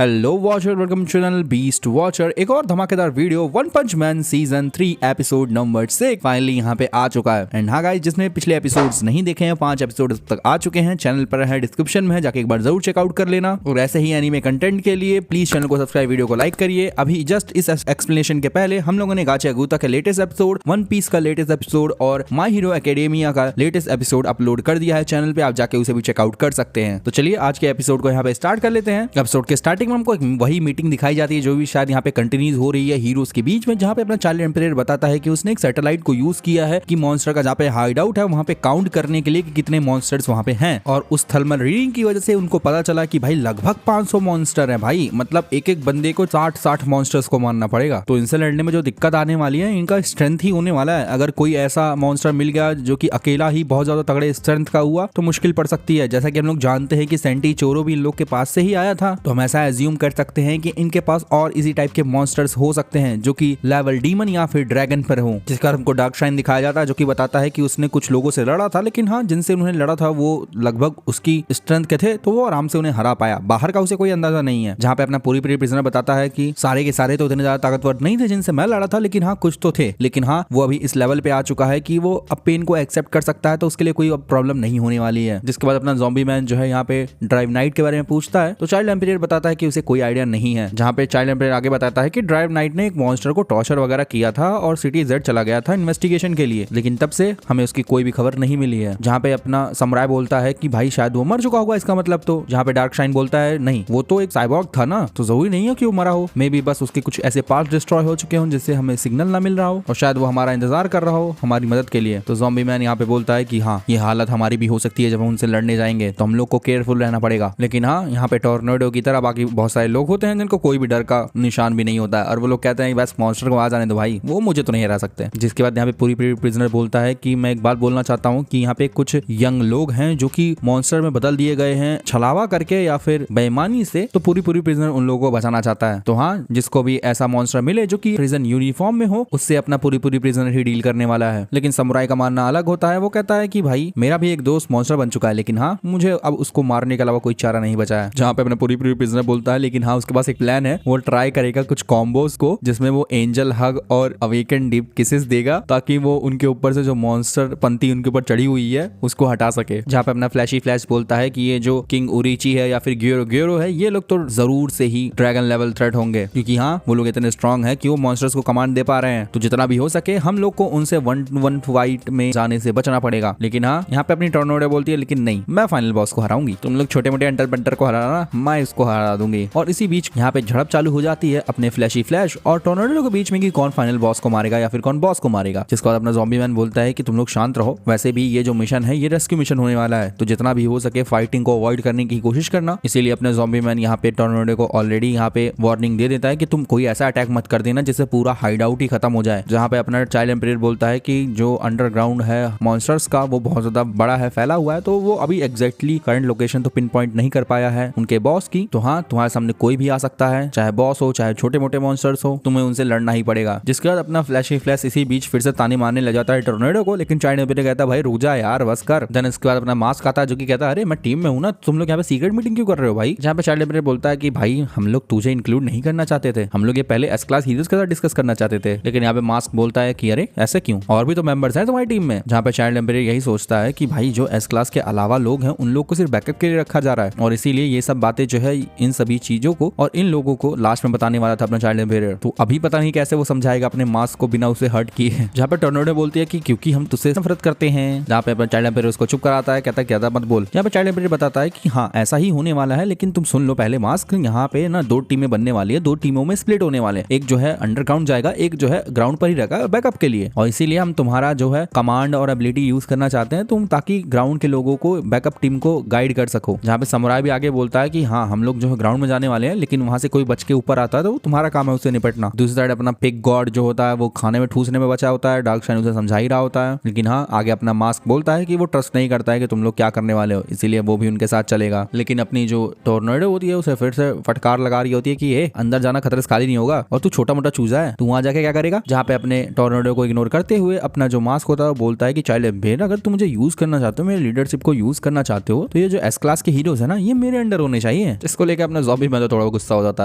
Hello watcher, welcome channel beast watcher. एक और धमाकेदार video one punch man season 3 episode number 6 finally यहाँ पे आ चुका है। एंड हाँ गाइस, जिसने पिछले एपिसोड्स नहीं देखे हैं, 5 एपिसोड तक आ चुके हैं, चैनल पर है, डिस्क्रिप्शन में है, जाके एक बार जरूर चेकआउट कर लेना। और ऐसे ही एनीमे कंटेंट के लिए प्लीज चैनल को सब्सक्राइब, वीडियो को लाइक करिए। अभी जस्ट इस एक्सप्लेनेशन के पहले हम लोगों ने गाचा गुता का लेटेस्ट एपिसोड, वन पीस का लेटेस्ट एपिसोड और माई हीरो एकेडेमिया का लेटेस्ट एपिसोड अपलोड कर दिया है चैनल पे, आप जाके उसे भी चेकआउट कर सकते हैं। तो चलिए आज के एपिसोड को यहाँ पे स्टार्ट कर लेते हैं। एपिसोड के स्टार्टिंग में हमको वही मीटिंग दिखाई जाती है जो भी शायद यहाँ पे कंटिन्यूज हो रही है हीरोज के बीच में, जहाँ पे अपना चार्ली एम्परर बताता है कि उसने एक सैटेलाइट को यूज किया है कि मॉन्स्टर का जहाँ पे हाइड आउट है वहाँ पे काउंट करने के लिए कि कितने मॉन्स्टर्स वहाँ पे हैं। और उस थर्मल रीडिंग की वजह से उनको पता चला कि भाई लगभग 500 मॉन्स्टर है। भाई मतलब एक एक बंदे को 60 मॉन्स्टर्स को मारना पड़ेगा। तो इनसे लड़ने में जो दिक्कत आने वाली है, इनका स्ट्रेंथ ही होने वाला है। अगर कोई ऐसा मॉन्स्टर मिल गया जो कि अकेला ही बहुत ज्यादा तगड़े स्ट्रेंथ का हुआ तो मुश्किल पड़ सकती है। जैसा कि हम लोग जानते हैं कि सेंटी चोरो भी इन लोग के पास से ही आया था, तो हम ऐसा एज्यूम कर सकते हैं कि इनके पास और इसी टाइप के मॉन्स्टर्स हो सकते हैं जो कि लेवल डीमन या फिर ड्रैगन पर हो। जिसका हमको डार्क शाइन दिखाया जाता है जो कि बताता है कि उसने कुछ लोगों से लड़ा था, लेकिन हाँ जिनसे उन्होंने लड़ा था वो लगभग उसकी स्ट्रेंथ के थे, तो वो आराम से उन्हें हरा पाया। बाहर का उसे कोई अंदाजा नहीं है। जहाँ पे अपना पूरी प्रिजनर बताता है कि सारे के सारे तो इतने ज्यादा ताकतवर नहीं थे जिनसे मैं लड़ा था, लेकिन हाँ कुछ तो थे। लेकिन हाँ वो अभी इस लेवल पे आ चुका है कि वो अब पेन को एक्सेप्ट कर सकता है, तो उसके लिए कोई प्रॉब्लम नहीं होने वाली है। जिसके बाद अपना ज़ॉम्बी मैन जो है यहाँ पे ड्राइव नाइट के बारे में पूछता है, तो चाइल्ड एम्परर बताता है कि उसे कोई आइडिया नहीं है। जहाँ पे चाइल्ड एम्परर आगे बताता है कि ड्राइव नाइट ने एक मॉन्स्टर को टॉर्चर वगैरह किया था और सिटी जेड चला गया था इन्वेस्टिगेशन के लिए, लेकिन तब से हमें उसकी कोई भी खबर नहीं मिली है। जहाँ पे अपना समुराई बोलता है कि भाई शायद वो मर चुका होगा इसका मतलब। तो जहाँ पे डार्क शाइन बोलता है नहीं, वो तो एक साइबॉर्ग था ना, तो जरूरी नहीं है कि वो मरा हो। मे बी बस उसके कुछ ऐसे पार्ट्स डिस्ट्रॉय हो चुके हों जिससे हमें सिग्नल ना मिल रहा हो, और शायद वो हमारा इंतजार कर रहा हो हमारी मदद के लिए। तो ज़ॉम्बी मैन यहाँ पे बोलता है कि हाँ ये हालत हमारी भी हो सकती है, जब हम उनसे लड़ने जाएंगे तो हम लोग को केयरफुल रहना पड़ेगा। लेकिन हाँ यहाँ पे टॉर्नेडो की तरह बाकी बहुत सारे लोग होते हैं जिनको कोई भी डर का निशान भी नहीं होता है, और वो लोग कहते हैं बस मॉन्स्टर को आ जाने दो भाई, वो मुझे तो नहीं हरा सकते। जिसके बाद यहाँ पे पूरी प्रिजनर बोलता है कि मैं एक बात बोलना चाहता हूँ कि यहाँ पे कुछ यंग लोग हैं जो कि मॉन्स्टर में बदल दिए गए हैं छलावा करके या फिर बेईमानी से, तो पूरी प्रिजनर उन लोगों को बचाना चाहता है। तो हाँ जिसको भी ऐसा मॉन्स्टर मिले जो कि प्रिजन यूनिफॉर्म में हो, उससे अपना पूरी प्रिजनर ही डील करने वाला है। लेकिन समुराई का मानना अलग होता है। वो कहता है कि भाई मेरा भी एक दोस्त मॉन्स्टर बन चुका है, लेकिन हाँ मुझे अब उसको मारने के अलावा कोई चारा नहीं बचा है। जहाँ पे अपना पूरी प्रिजनर बोलता है लेकिन हाँ उसके पास एक प्लान है, वो ट्राई करेगा कुछ कॉम्बोज को जिसमें वो एंजल हग और अवेकन डीप किसेस देगा, ताकि वो उनके ऊपर से जो मॉन्स्टर पंक्ति उनके ऊपर चढ़ी हुई है उसको हटा सके। जहाँ पे अपना फ्लैशी फ्लैश बोलता है कि ये जो किंग उरीची है या फिर ग्योरो है, ये लोग तो जरूर से ही ड्रैगन लेवल थ्रेट होंगे, क्योंकि हाँ वो लोग इतने स्ट्रांग हैं कि वो मॉन्स्टर्स को कमांड दे पा रहे हैं। तो जितना भी हो सके हम लोग को उनसे 1-1 फाइट में जाने से बचना पड़ेगा। लेकिन हाँ यहाँ पे अपनी टॉर्नेडो बोलती है लेकिन नहीं, मैं फाइनल बॉस को हराऊंगी, तुम लोग छोटे मोटे अंटर बंटर को हराना, मैं इसको हरा दूंगी। और इसी बीच यहाँ पे झड़प चालू हो जाती है अपने फ्लैशी फ्लैश और टॉर्नेडो के बीच में कि कौन फाइनल बॉस को मारेगा या फिर कौन बॉस को मारेगा। जिसके बाद अपना ज़ॉम्बी मैन बोलता है कि तुम लोग शांत रहो, वैसे भी ये जो मिशन है ये रेस्क्यू मिशन होने वाला है, तो जितना भी हो सके फाइटिंग को अवॉइड करने की कोशिश करना। इसीलिए अपने ज़ॉम्बी मैन यहाँ पे टॉर्नेडो को ऑलरेडी यहाँ पे वार्निंग दे देता है कि तुम कोई ऐसा अटैक मत कर देना जिससे पूरा हाइड आउट ही खत्म हो जाए। जहाँ पे अपना चाइल्ड एम्परर बोलता है कि जो अंडरग्राउंड है मॉन्स्टर्स का वो बहुत ज्यादा बड़ा है, फैला हुआ है, तो वो अभी एग्जैक्टली करंट लोकेशन तो पिन पॉइंट नहीं कर पाया है उनके बॉस की। तो हाँ तुम्हारे सामने कोई भी आ सकता है, चाहे बॉस हो चाहे छोटे मोटे मॉन्स्टर्स हो, तुम्हें उनसे लड़ना ही पड़ेगा। जिसके बाद अपना फ्लैशी फ्लैश इसी बीच फिर से ताने मारने लग जाता है टॉर्नेडो को, लेकिन चाइल्ड एम्परर कहता है भाई रुक जा यार बस कर। देन इसके बाद अपना मास्क आता है जो कि कहता है अरे मैं टीम में हूँ ना, तुम लोग यहाँ पे सीक्रेट मीटिंग क्यों कर रहे हो भाई। जहाँ पे चाइल्ड एम्परर बोलता है कि भाई हम लोग तुझे इंक्लूड नहीं करना चाहते थे, हम लोग ये पहले एस क्लास हीरोज के साथ डिस्कस करना चाहते थे। लेकिन यहाँ पे मास्क बोलता है कि अरे ऐसे क्यों, और भी तो मेंबर्स हैं तुम्हारी टीम में। जहाँ पे चाइल्ड एम्परर यही सोचता है कि भाई जो एस क्लास के अलावा लोग हैं उन लोग को सिर्फ बैकअप के लिए रखा जा रहा है, और इसीलिए ये सब बातें जो है इन सभी चीजों को और इन लोगों को लास्ट में बताने वाला था अपना चाइल्ड एम्परर। तो अभी पता नहीं कैसे वो समझाएगा अपने मास्क को बिना उसे हर्ट किए। जहाँ पे टॉर्नेडो बोलती है कि क्योंकि हम तुझसे नफरत करते हैं। जहाँ पे अपना चाइल्ड एम्परर उसको चुप कराता है, कहता है ज्यादा मत बोल। यहाँ पे चाइल्ड एम्परर बताता है कि हाँ ऐसा ही होने वाला है, लेकिन तुम सुन लो पहले मास्क, यहाँ पे ना 2 टीमें बनने वाली है, 2 टीमों में स्प्लिट होने वाले, एक जो है अंडरग्राउंड जाएगा, एक जो है ग्राउंड पर ही रहेगा बैकअप के लिए। और इसीलिए हम तुम्हारा जो है कमांड और एबिलिटी यूज करना चाहते हैं तुम, ताकि ग्राउंड के लोगों को बैकअप टीम को गाइड कर सको। जहाँ पे समुराई भी आगे बोलता है कि हाँ हम लोग जो है ग्राउंड में जाने वाले हैं, लेकिन वहां से कोई बच के ऊपर आता है तो तुम्हारा काम है उससे निपटना। दूसरी साइड अपना पिग गॉड जो होता है वो खाने में ठूसने में बचा होता है, डार्क शाइन उसे समझा ही रहा होता है। लेकिन हाँ आगे अपना मास्क बोलता है कि वो ट्रस्ट नहीं करता है कि तुम लोग क्या करने वाले हो, इसीलिए वो भी उनके साथ चलेगा। लेकिन अपनी जो टॉर्नेडो होती है उसे फिर से फटकार लगा रही होती है कि अंदर जाना खतरे से खाली नहीं होगा, और तू छोटा मोटा चूजा है, तू वहां जाके क्या करेगा। जहाँ पे अपने टॉर्नेडो को इग्नोर करते हुए अपना जो मास्क होता है वो बोलता है कि चाइल्ड एम्परर अगर तुम मुझे यूज करना चाहते हो, मेरे लीडरशिप को यूज करना चाहते हो, तो ये जो एस क्लास के हीरोज है ना ये मेरे अंडर होने चाहिए। इसको लेकर अपना ज़ॉम्बी मैन तो थोड़ा गुस्सा हो जाता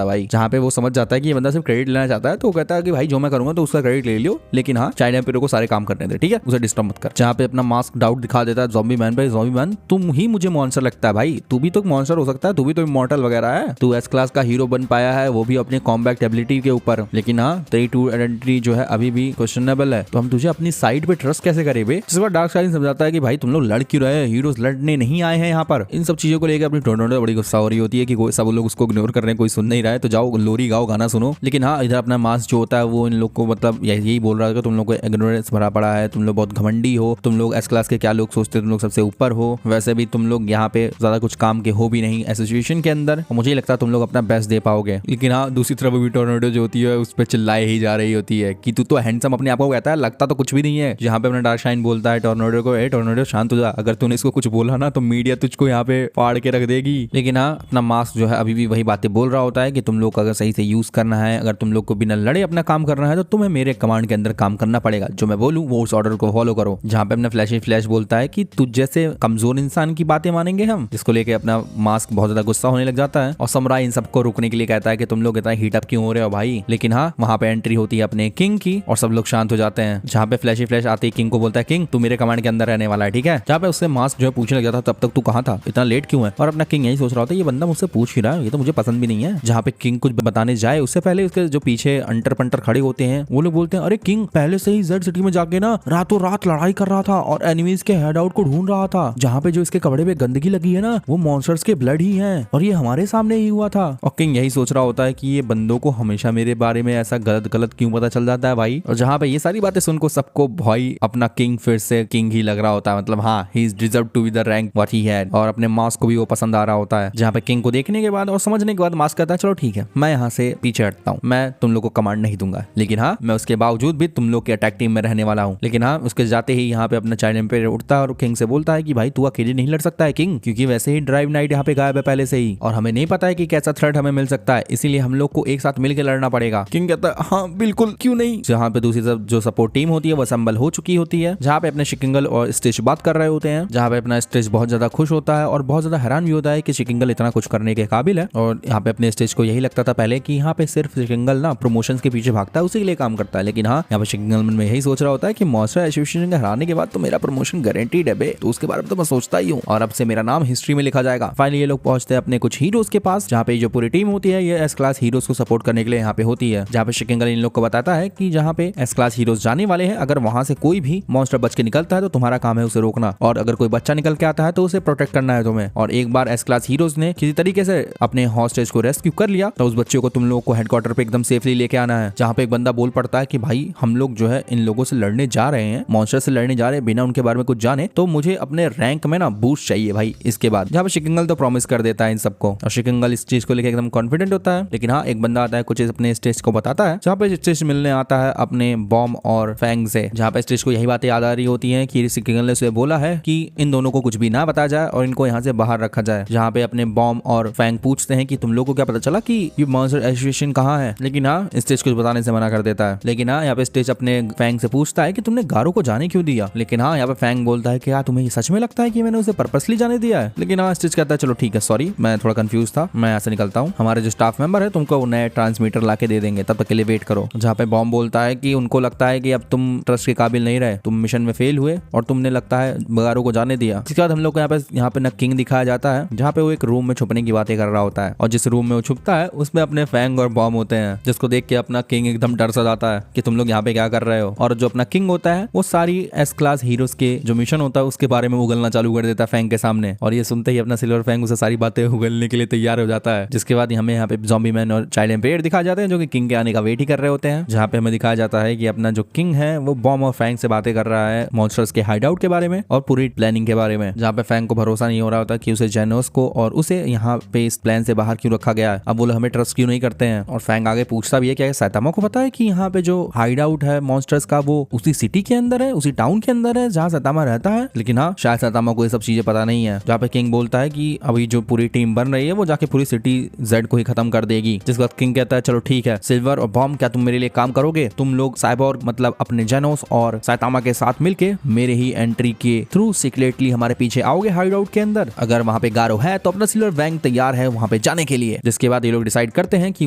है भाई, जहाँ पे वो समझ जाता है कि ये बंदा सिर्फ क्रेडिट लेना चाहता है, तो वो कहता है कि भाई जो मैं करूंगा तो उसका क्रेडिट ले लियो, लेकिन हाँ चाइल्ड एम्पायर को सारे काम करने दे, ठीक है, उसे डिस्टर्ब मत कर। जहाँ पे अपना मास्क डाउट दिखा देता है ज़ॉम्बी मैन पे, ज़ॉम्बी मैन तुम ही मुझे मॉन्स्टर लगता है भाई, तू भी तो मॉन्स्टर हो सकता है, तू भी तो इमॉर्टल वगैरह है, तू एस क्लास का हीरो बन पाया है, वो भी अपने कॉम्बैट एबिलिटी के ऊपर, लेकिन हाँ तेरी ट्रू आइडेंटिटी जो है अभी भी क्वेश्चनेबल है, तो हम तुझे अपनी साइड पे ट्रस्ट कैसे करें बे। जिस बार डार्क साइड समझाता है कि भाई तुम लोग लड़ क्यों रहे, हीरोज लड़ने नहीं आए हैं यहाँ पर। इन सब चीजों को लेकर अपनी टोर्नाडो बड़ी गुस्सा हो रही होती है कि सब लोग उसको इग्नोर कर रहे हैं, कोई सुन नहीं रहा है, तो जाओ लोरी गाओ, गाना सुनो। लेकिन हाँ इधर अपना मास्क जो होता है वो इन लोग को मतलब यही बोल रहा है कि तुम लोग को इग्नोरेंस भरा पड़ा है, तुम लोग बहुत घमंडी हो, तुम लोग एस क्लास के क्या लोग सोचते हो, तुम लोग सबसे ऊपर हो, वैसे भी तुम लोग यहाँ पे ज्यादा कुछ काम के हो भी नहीं एसोसिएशन के अंदर, मुझे लगता है तुम लोग अपना बेस्ट दे पाओगे। लेकिन हाँ दूसरी तरफ भी टोर्नाडो जो होती है उस पर चिल्लाए ही जा रही होती है कि तू तो हैंडसम अपने आप को कहता है, लगता तो कुछ भी नहीं है। जहाँ पे अपना डार्क शाइन बोलता है टोर्नाडो को, ए टोर्नाडो शांत हो जा, अगर तूने इसको कुछ बोला ना तो मीडिया तुझको यहाँ पे फाड़ के रख देगी। लेकिन हाँ अपना मास्क जो है अभी भी वही बातें बोल रहा होता है कि तुम लोग को अगर सही से यूज करना है, अगर तुम लोग को बिना लड़े अपना काम करना है, तो तुम्हें मेरे कमांड के अंदर काम करना पड़ेगा, जो मैं बोलूँ वो उस ऑर्डर को फॉलो करो। जहाँ पे अपना फ्लैश बोलता है कि तुझ जैसे कमजोर इंसान की बातें मानेंगे हम, जिसको लेके अपना मास्क बहुत ज्यादा गुस्सा होने लग जाता है और समुराई इन सबको रोकने के लिए कहता है कि तुम लोग इतना हीट अप क्यों हो रहे हो भाई। लेकिन हाँ वहाँ पे एंट्री होती है अपने किंग की और सब लोग शांत हो जाते हैं। जहाँ पे फ्लैश आते ही किंग को बोलता है किंग तू मेरे कमांड के अंदर रहने वाला है, ठीक है। जहाँ पे उससे मास्क जो है पूछने लग जाता है तब तक तू कहाँ था, इतना लेट क्यों है, और अपना किंग यही सोच रहा होता है ये बंदा मुझसे पूछ ही रहा है, ये तो मुझे पसंद भी नहीं है। जहाँ पे किंग कुछ बताने जाए उससे पहले उसके जो पीछे अंटर पंटर खड़े होते हैं वो लोग बोलते हैं अरे किंग पहले से ही जेड सिटी में जाके ना रातों रात लड़ाई कर रहा था और एनिमीज के हेड आउट को ढूंढ रहा था, जहाँ पे जो इसके कपड़े पे गंदगी लगी है ना वो मॉन्स्टर्स के ब्लड ही है और ये हमारे सामने ही हुआ था। और किंग यही सोच रहा होता है कि ये बंदों को हमेशा मेरे बारे में ऐसा गलत क्यों पता चल जाता है भाई। और जहाँ पे ये सारी बातें सुनको सबको भाई अपना किंग फिर से किंग ही लग रहा होता है, मतलब हाँ he is deserve to be the rank what he had, और अपने मास्क को भी वो पसंद आ रहा होता है। जहाँ पे किंग को देखने के बाद और समझने के बाद मास्क कहता है चलो ठीक है मैं यहाँ से पीछे हटता हूँ, मैं तुम लोग को कमांड नहीं दूंगा, लेकिन हाँ मैं उसके बावजूद भी तुम लोग के अटैक टीम में रहने वाला हूँ। लेकिन हाँ उसके जाते ही यहाँ पे अपना चाइल्ड एम्पायर उठता है और किंग से बोलता है कि भाई तू अकेले नहीं लड़ सकता है किंग, क्योंकि वैसे ही ड्राइव नाइट यहाँ पे गायब है पहले से ही और हमें नहीं पता है कि कैसा थ्रेट हमें मिल सकता है, इसीलिए हम लोग को एक साथ मिलकर लड़ना पड़ेगा। किंग कहता है हाँ बिल्कुल क्यों नहीं। जहाँ पे दूसरी तरफ जो सपोर्ट टीम होती है वो असम्बल हो चुकी होती है, जहाँ पे अपने शिकिंगल और स्टिच बात कर रहे होते हैं, जहाँ पे अपना स्टिच बहुत ज्यादा खुश होता है और बहुत ज्यादा हैरान भी होता है कि शिकिंगल इतना कुछ करने के काबिल है। और यहाँ पे अपने स्टिच को यही लगता था पहले कि यहाँ पे सिर्फ शिकिंगल ना प्रमोशंस के पीछे भागता है, उसी के लिए काम करता है, लेकिन हाँ यहाँ पे शिकिंगल मन में यही सोच रहा होता है कि मॉन्स्टर एसोसिएशन के हराने के बाद तो मेरा प्रमोशन गारंटीड है बे, तो उसके बारे में तो मैं सोचता ही हूँ और अब से मेरा नाम हिस्ट्री में लिखा जाएगा। फाइनली ये लोग पहुंचते हैं अपने कुछ हीरोज के पास, जहाँ पे जो पूरी टीम होती है ये एस क्लास हीरोज को सपोर्ट करने के लिए यहाँ पे होती है। जहाँ पे शिकिंगल इन लोग को बताता है कि जहाँ पे एस क्लास हीरोज जाने वाले हैं, अगर वहां से कोई भी मॉन्स्टर बच के निकलता है तो तुम्हारा काम है उसे रोकना, और अगर कोई बच्चा निकल के आता है तो उसे प्रोटेक्ट करना है तुम्हें। और एक बार एस क्लास हीरोज ने किसी तरीके से अपने हॉस्टेज को रेस्क्यू कर लिया तो उस बच्चे को तुम लोगों को हेडक्वार्टर पे एकदम सेफली लेके आना है। जहाँ पे एक बंदा बोल पड़ता है कि भाई हम लोग जो है इन लोगों से लड़ने जा रहे हैं, मॉन्स्टर से लड़ने जा रहे हैं बिना उनके बारे में कुछ जाने, तो मुझे अपने रैंक में ना बूस्ट चाहिए भाई इसके बाद। जहाँ पे शिकिंगल तो प्रॉमिस कर देता है इन सबको और शिकिंगल इस चीज को लेकर एकदम कॉन्फिडेंट होता है। लेकिन हाँ एक बंदा आता है कुछ अपने स्टेज को बताता है, जहाँ पे स्टेज मिलने आता है अपने बॉम्ब और फैंग से, जहाँ पे स्टेज को यही बातें याद आ रही होती है कि शिकिंगल ने उसे बोला है कि इन दोनों को कुछ भी ना बताया जाए और इनको यहाँ से बाहर रखा जाए। जहाँ पे अपने बॉम्ब और फैंग पूछते हैं कि तुम लोग को क्या पता चला कि ये मॉन्स्टर एसोसिएशन कहाँ है, लेकिन हाँ स्टेज कुछ बताने से मना कर देता है। लेकिन हाँ यहाँ पे स्टेज अपने फैंग से पूछता है कि तुमने गारो को जाने क्यों दिया, लेकिन हाँ यहाँ पे फैंग बोलता है कि क्या तुम्हें सच में लगता है कि मैंने उसे पर्पसली जाने दिया है। लेकिन हाँ स्टिच कहता है चलो ठीक है सॉरी मैं थोड़ा कंफ्यूज था, मैं यहाँ से निकलता हूँ, हमारे जो स्टाफ मेंबर है तुमको नए ट्रांसमीटर ला के दे देंगे, तब तक के लिए वेट करो। जहाँ पे बॉम्ब बोलता है कि उनको लगता है कि अब तुम ट्रस्ट के काबिल नहीं रहे, तुम मिशन में फेल हुए और तुमने लगता है गारो को जाने दिया। इसके बाद हम लोग को यहाँ पे ना किंग दिखाया जाता है, जहाँ पे वो एक रूम में छुपने की बातें कर रहा होता है और जिस रूम में वो छुपता है उसमें अपने फैंग और बॉम्ब होते हैं, जिसको देख के अपना किंग एकदम डर सा जाता है कि तुम लोग यहाँ पे क्या कर रहे हो। और जो अपना किंग होता है वो सारी एस क्लास हीरोज के जो मिशन होता है उसके बारे में उगलना चालू कर देता है फैंग के सामने, और ये सुनते ही अपना सिल्वर फैंग उसे सारी बातें उगलने के लिए तैयार हो जाता है। जिसके बाद हमें यहाँ पे ज़ॉम्बी मैन और चाइल्ड एम्पायर दिखाए जाते हैं जो कि किंग के आने का वेट ही कर रहे होते हैं। जहाँ पे हमें दिखाया जाता है कि अपना जो किंग है वो बॉम्ब और फैंग से बातें कर रहा है मॉन्स्टर्स के हाइड आउट के बारे में और पूरी प्लानिंग के बारे में। जहाँ पे फैंग को भरोसा नहीं हो रहा होता कि उसे जेनोस को और उसे यहाँ पे इस प्लान से बाहर क्यों रखा गया है, अब वो हमें ट्रस्ट क्यों नहीं करते हैं। और फैंग आगे पूछता भी है क्या सैतामा को पता है कि यहाँ पे जो हाइड आउट है मॉन्स्टर्स का वो उसी सिटी के अंदर है, उसी टाउन के अंदर है जहाँ सैतामा रहता है। लेकिन हाँ शायद सैतामा को ये सब चीजें पता नहीं है। जहाँ पे किंग बोलता है कि अभी जो पूरी टीम बन रही है वो जाके पूरी सिटी जेड को ही खत्म कर देगी। जिसके बाद किंग कहता है चलो ठीक है सिल्वर और बॉम्ब क्या तुम मेरे लिए काम करोगे, तुम लोग साइबोर्ग मतलब अपने जेनोस और सैतामा के साथ मिलके मेरे ही एंट्री के थ्रू सीक्रेटली हमारे पीछे आओगे हाइड आउट के अंदर। अगर वहाँ पे गारो है तो अपना सिल्वर वैंग तैयार है वहाँ वहाँ पे जाने के लिए। जिसके बाद ये लोग डिसाइड करते हैं कि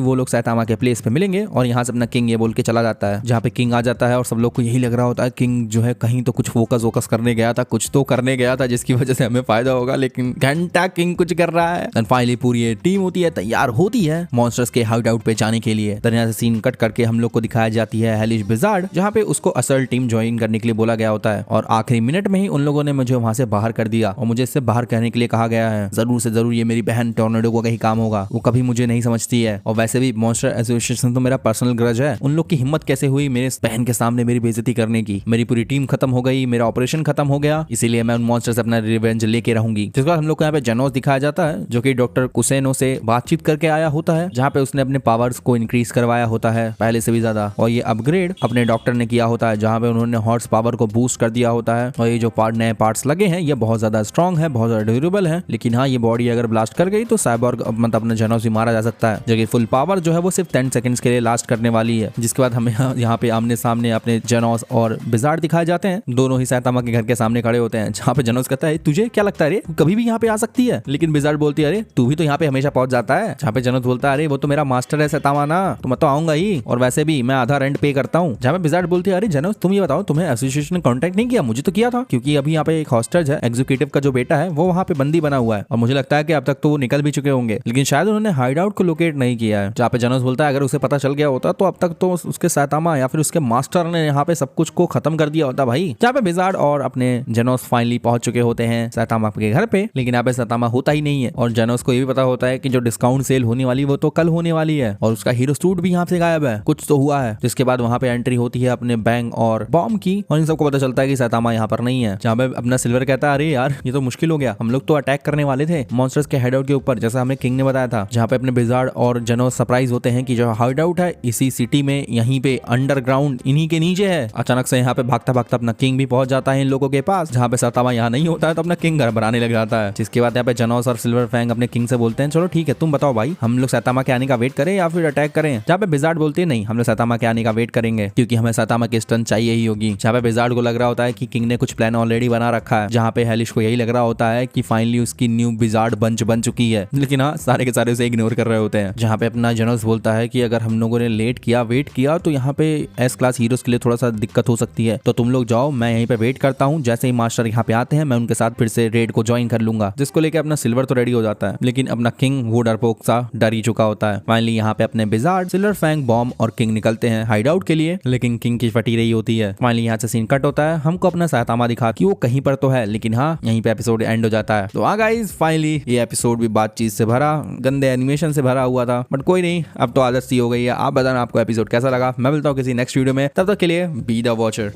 वो लोग सैतामा के प्लेस पे मिलेंगे और यहाँ से अपना किंग ये बोल के चला जाता है। जहाँ पे किंग आ जाता है और सब लोग को यही लग रहा होता है किंग जो है कहीं तो कुछ फोकस करने गया था, कुछ तो करने गया था जिसकी वजह से हमें फायदा होगा, लेकिन घंटा किंग कुछ कर रहा है। एंड फाइनली पूरी ये टीम होती है, तैयार होती है मॉन्स्टर्स के हाइड आउट पे जाने के लिए। तरह से सीन कट करके हम लोग को दिखाया जाती है हेलिश विजार्ड, जहाँ पे उसको असल टीम ज्वाइन करने के लिए बोला गया होता है और आखिरी मिनट में ही उन लोगों ने मुझे वहां से बाहर कर दिया और मुझे इससे बाहर कहने के लिए कहा गया है जरूर से जरूर ये मेरी बहन टोर्नेडो को कहीं काम होगा, वो कभी मुझे नहीं समझती है और वैसे भी मॉन्स्टर एसोसिएशन तो मेरा पर्सनल ग्रज है। उन लोग की हिम्मत कैसे हुई मेरे बहन के सामने मेरी बेइज्जती करने की। मेरी पूरी टीम खत्म हो गई, मेरा ऑपरेशन खत्म हो गया, इसीलिए मैं उन मॉन्स्टर से अपना रिवेंज लेके रहूंगी। जिसके बाद हम लोग को यहाँ पे जेनोस दिखाया जाता है जो कि डॉक्टर कुसेनो से बातचीत करके आया होता है, जहाँ पे उसने अपने पावर्स को इंक्रीज करवाया होता है पहले से भी ज्यादा, और ये अपग्रेड अपने डॉक्टर ने किया होता है जहाँ पे उन्होंने हॉर्स पावर को बूस्ट कर दिया होता है। और ये जो नए पार्ट्स लगे हैं ये बहुत ज्यादा स्ट्रॉन्ग है, बहुत ज्यादा ड्यूरेबल है, लेकिन हाँ ये बॉडी अगर ब्लास्ट कर गई तो साइबॉर्ग मतलब अपना जेनोस भी मारा जा सकता है, जो कि फुल पावर जो है वो सिर्फ 10 सेकंड्स के लिए लास्ट करने वाली है। जिसके बाद हमें यहाँ पे आमने सामने अपने जेनोस और विजार्ड दिखाए जाते हैं, दोनों ही सैतामा के घर के सामने खड़े होते हैं, जहाँ पे जेनोस कहता है तुझे क्या लगता है रे कभी भी यहाँ पे आ सकती है, लेकिन विजार्ड बोलती है अरे तू भी तो यहाँ पे हमेशा पहुंच जाता है। जहाँ पे जेनोस बोलता है अरे वो तो मेरा मास्टर है सैतामा ना, तो मैं तो आऊंगा ही और वैसे भी मैं आधा रेंट पे करता हूँ। जहाँ पे विजार्ड बोलती है अरे जेनोस तुम ये बताओ तुम्हें एसोसिएशन ने कॉन्टेक्ट नहीं किया? मुझे तो किया था, क्योंकि अभी यहाँ पे एक हॉस्टेज है, एग्जीक्यूटिव का जो बेटा है वो वहाँ पे बंदी बना हुआ है और मुझे लगता है कि अब तक तो वो निकल भी चुके होंगे, लेकिन शायद उन्होंने हाइड आउट को लोकेट नहीं किया है। जहाँ पे जेनोस बोलता है अगर उसे पता चल गया होता तो अब तक तो उसके सैतामा या फिर उसके मास्टर ने यहाँ पे सब कुछ को खत्म कर दिया होता भाई। जहाँ पे विजार्ड और अपने जेनोस फाइनली पहुंच चुके होते हैं सैतामा के घर पे, लेकिन यहाँ पे सैतामा होता ही नहीं है और जेनोस को ये भी पता होता है कि जो डिस्काउंट सेल होने वाली वो तो कल होने वाली है और उसका हीरो सूट भी यहाँ से गायब है, कुछ तो हुआ है। जिसके बाद वहाँ पे एंट्री होती है अपने बैंग और बॉम्ब की और इन सबको पता चलता है कि सैतामा यहाँ पर नहीं है। जहाँ पे अपना सिल्वर कहता है अरे यार ये तो मुश्किल हो गया, हम लोग तो अटैक करने वाले थे मॉन्स्टर्स के हाइड आउट के ऊपर जैसा हमें किंग ने बताया था। जहाँ पे अपने विजार्ड और जेनोस सरप्राइज होते हैं कि जो हाइड आउट है इसी सिटी में यहीं पे अंडरग्राउंड इन्हीं के नीचे है। अचानक से यहाँ पे भागता भागता अपना किंग भी पहुंच जाता है इन लोगों के पास। जहाँ पे सैतामा यहाँ नहीं होता है तो अपना किंग घर बनाने लग जाता है। जिसके बाद यहाँ पे जेनोस और सिल्वर फैंग अपने किंग से बोलते हैं चलो ठीक है तुम बताओ भाई हम लोग सैतामा के आने का वेट करें या फिर अटैक करें। जहाँ पे विजार्ड बोलती है नहीं हम लोग सैतामा के आने का वेट करेंगे क्योंकि हमें सैतामा की स्टन चाहिए ही होगी। जहाँ पे विजार्ड को लग रहा होता है कि किंग ने कुछ प्लान ऑलरेडी बना रखा है, जहाँ पे हेलिश को यही लग रहा होता है कि फाइनली उसकी न्यू विजार्ड बंच बन चुकी है, लेकिन हाँ सारे के सारे उसे इग्नोर कर रहे होते हैं। जहाँ पे अपना जेनोस बोलता है कि अगर हम लोगों ने लेट किया वेट किया तो यहाँ पे एस क्लास हीरोज के लिए थोड़ा सा दिक्कत हो सकती है, तो तुम लोग जाओ मैं यहीं पे वेट करता हूँ, जैसे ही मास्टर यहाँ पे आते हैं मैं उनके साथ फिर से रेड को ज्वाइन कर लूंगा। जिसको लेके अपना सिल्वर तो रेडी हो जाता है, लेकिन अपना किंग वो डरपोक सा डर ही चुका होता है। फाइनली यहाँ पे अपने विजार्ड, सिल्वर फैंग, बॉम्ब और किंग निकलते हैं हाइड आउट के लिए, लेकिन किंग की फटी रही होती है। फाइनली यहाँ से सीन कट होता है, हमको अपना सैतामा दिखा कि वो कहीं पर तो है, लेकिन हाँ यहीं पे एपिसोड एंड हो जाता है। तो हाँ गाइस फाइनली ये एपिसोड भी बातचीत से भरा, गंदे एनिमेशन से भरा हुआ था, बट कोई नहीं अब तो आदत सी हो गई है। आप बताना आपको एपिसोड कैसा लगा। मैं मिलता हूँ किसी नेक्स्ट वीडियो में, तब तक के लिए बी द वॉचर।